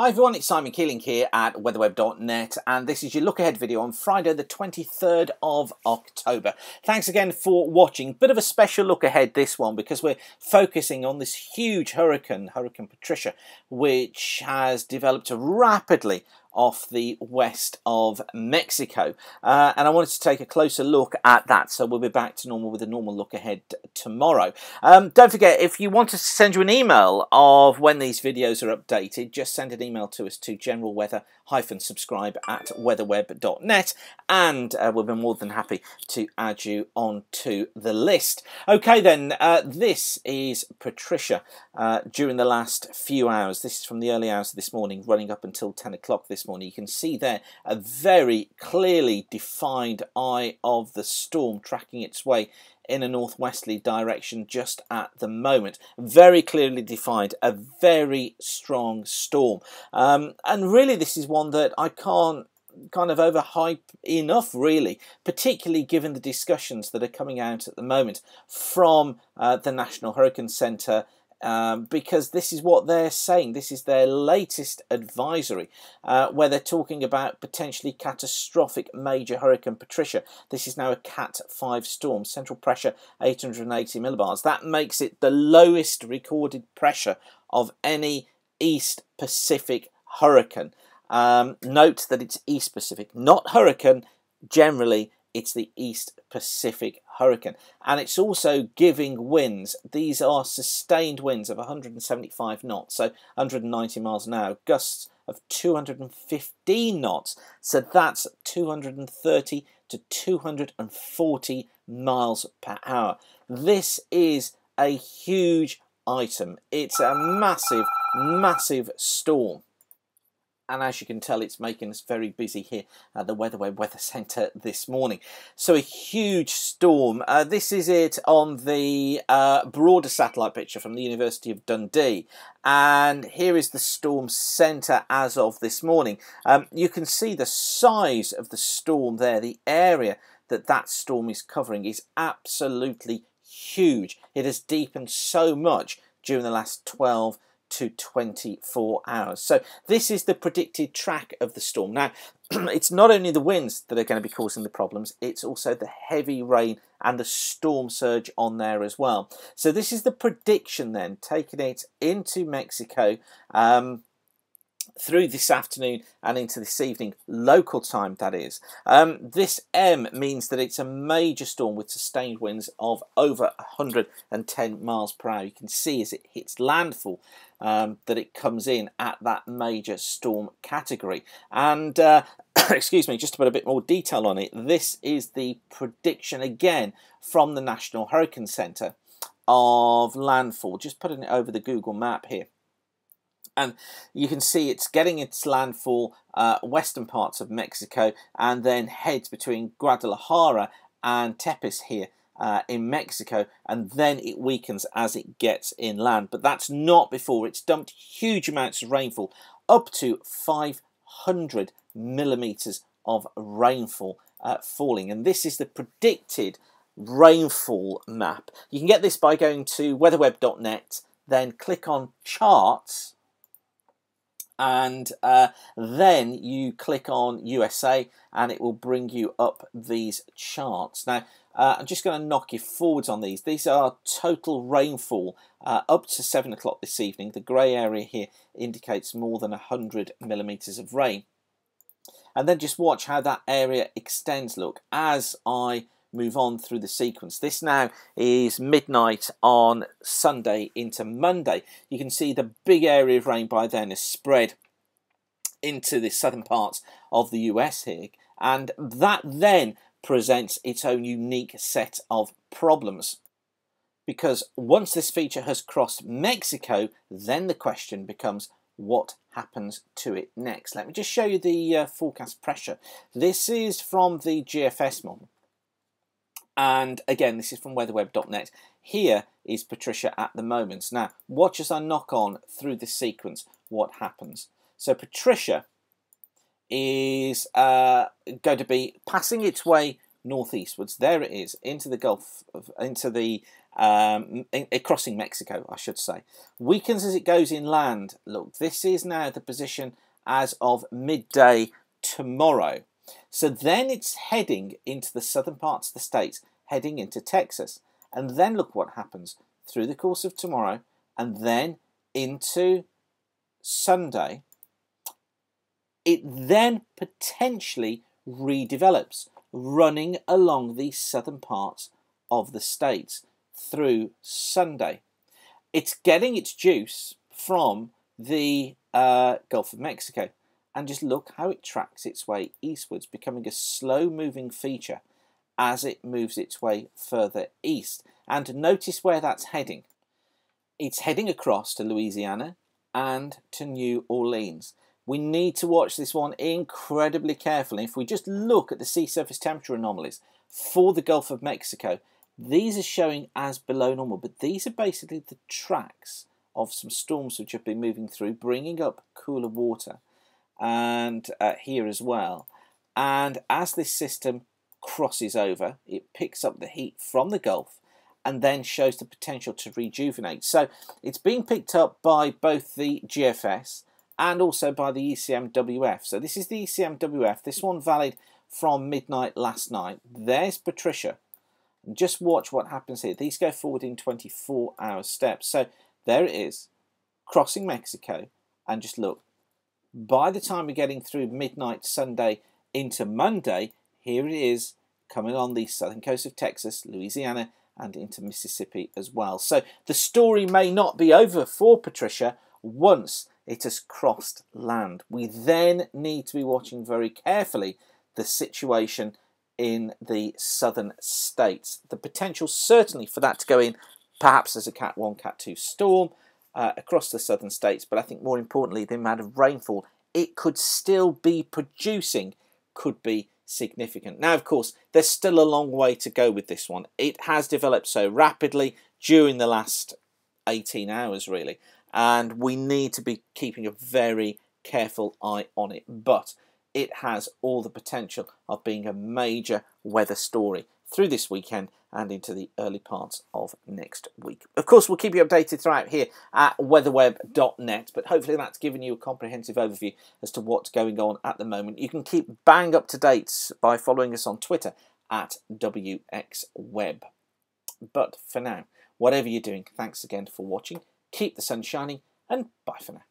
Hi everyone, it's Simon Keeling here at weatherweb.net, and this is your look ahead video on Friday the 23rd of October. Thanks again for watching. Bit of a special look ahead this one because we're focusing on this huge hurricane, Hurricane Patricia, which has developed rapidly off the west of Mexico, and I wanted to take a closer look at that, so we'll be back to normal with a normal look ahead tomorrow. Don't forget, if you want us to send you an email of when these videos are updated, just send an email to us to generalweather-subscribe@weatherweb.net, and we'll be more than happy to add you onto the list. Okay then, this is Patricia during the last few hours. This is from the early hours of this morning, running up until 10 o'clock this morning. You can see there a very clearly defined eye of the storm tracking its way in a northwesterly direction just at the moment. Very clearly defined, a very strong storm. And really this is one that I can't kind of overhype enough, really, particularly given the discussions that are coming out at the moment from the National Hurricane Centre, because this is what they're saying. This is their latest advisory, where they're talking about potentially catastrophic major Hurricane Patricia. This is now a Cat 5 storm, central pressure 880 millibars. That makes it the lowest recorded pressure of any East Pacific hurricane. Note that it's East Pacific, not hurricane. Generally, it's the East Pacific hurricane, and it's also giving winds. These are sustained winds of 175 knots, so 190 miles an hour, gusts of 215 knots, so that's 230 to 240 miles per hour. This is a huge item. It's a massive, massive storm. And as you can tell, it's making us very busy here at the WeatherWeb Weather Centre this morning. So a huge storm. This is it on the broader satellite picture from the University of Dundee. And here is the storm centre as of this morning. You can see the size of the storm there. The area that storm is covering is absolutely huge. It has deepened so much during the last 12 to 24 hours. So this is the predicted track of the storm. Now, it's not only the winds that are going to be causing the problems, it's also the heavy rain and the storm surge on there as well. So this is the prediction then, taking it into Mexico through this afternoon and into this evening, local time that is. This M means that it's a major storm with sustained winds of over 110 miles per hour. You can see as it hits landfall that it comes in at that major storm category. And excuse me, just to put a bit more detail on it, this is the prediction again from the National Hurricane Centre of landfall. Just putting it over the Google map here. And you can see it's getting its landfall western parts of Mexico and then heads between Guadalajara and Tepic here in Mexico, and then it weakens as it gets inland. But that's not before it's dumped huge amounts of rainfall, up to 500 millimetres of rainfall falling. And this is the predicted rainfall map. You can get this by going to weatherweb.net, then click on charts, and then you click on USA and it will bring you up these charts. Now, I'm just going to knock you forwards on these. These are total rainfall up to 7 o'clock this evening. The grey area here indicates more than 100 millimetres of rain. And then just watch how that area extends, look, as I move on through the sequence. This now is midnight on Sunday into Monday. You can see the big area of rain by then is spread into the southern parts of the US here, and that then presents its own unique set of problems, because once this feature has crossed Mexico, then the question becomes what happens to it next. Let me just show you the forecast pressure. This is from the GFS model. And again, this is from weatherweb.net. Here is Patricia at the moment. Now, watch as I knock on through this sequence what happens. So Patricia is going to be passing its way northeastwards. There it is, into the Gulf, into the crossing Mexico, I should say. Weakens as it goes inland. Look, this is now the position as of midday tomorrow. So then it's heading into the southern parts of the states, heading into Texas. And then look what happens through the course of tomorrow and then into Sunday. It then potentially redevelops, running along the southern parts of the states through Sunday. It's getting its juice from the Gulf of Mexico. And just look how it tracks its way eastwards, becoming a slow-moving feature as it moves its way further east. And notice where that's heading. It's heading across to Louisiana and to New Orleans. We need to watch this one incredibly carefully. If we just look at the sea surface temperature anomalies for the Gulf of Mexico, these are showing as below normal, but these are basically the tracks of some storms which have been moving through, bringing up cooler water. And here as well. And as this system crosses over, it picks up the heat from the Gulf and then shows the potential to rejuvenate. So it's being picked up by both the GFS and also by the ECMWF. So this is the ECMWF, this one valid from midnight last night. There's Patricia. And just watch what happens here. These go forward in 24-hour steps. So there it is, crossing Mexico, and just look. By the time we're getting through midnight Sunday into Monday, here it is coming on the southern coast of Texas, Louisiana, and into Mississippi as well. So the story may not be over for Patricia once it has crossed land. We then need to be watching very carefully the situation in the southern states. The potential certainly for that to go in perhaps as a Cat 1, Cat 2 storm, across the southern states, but I think more importantly the amount of rainfall it could still be producing could be significant. Now of course there's still a long way to go with this one. It has developed so rapidly during the last 18 hours really, and we need to be keeping a very careful eye on it, but it has all the potential of being a major weather story through this weekend and into the early parts of next week. Of course, we'll keep you updated throughout here at weatherweb.net, but hopefully that's given you a comprehensive overview as to what's going on at the moment. You can keep bang up to date by following us on Twitter at WXWeb. But for now, whatever you're doing, thanks again for watching. Keep the sun shining, and bye for now.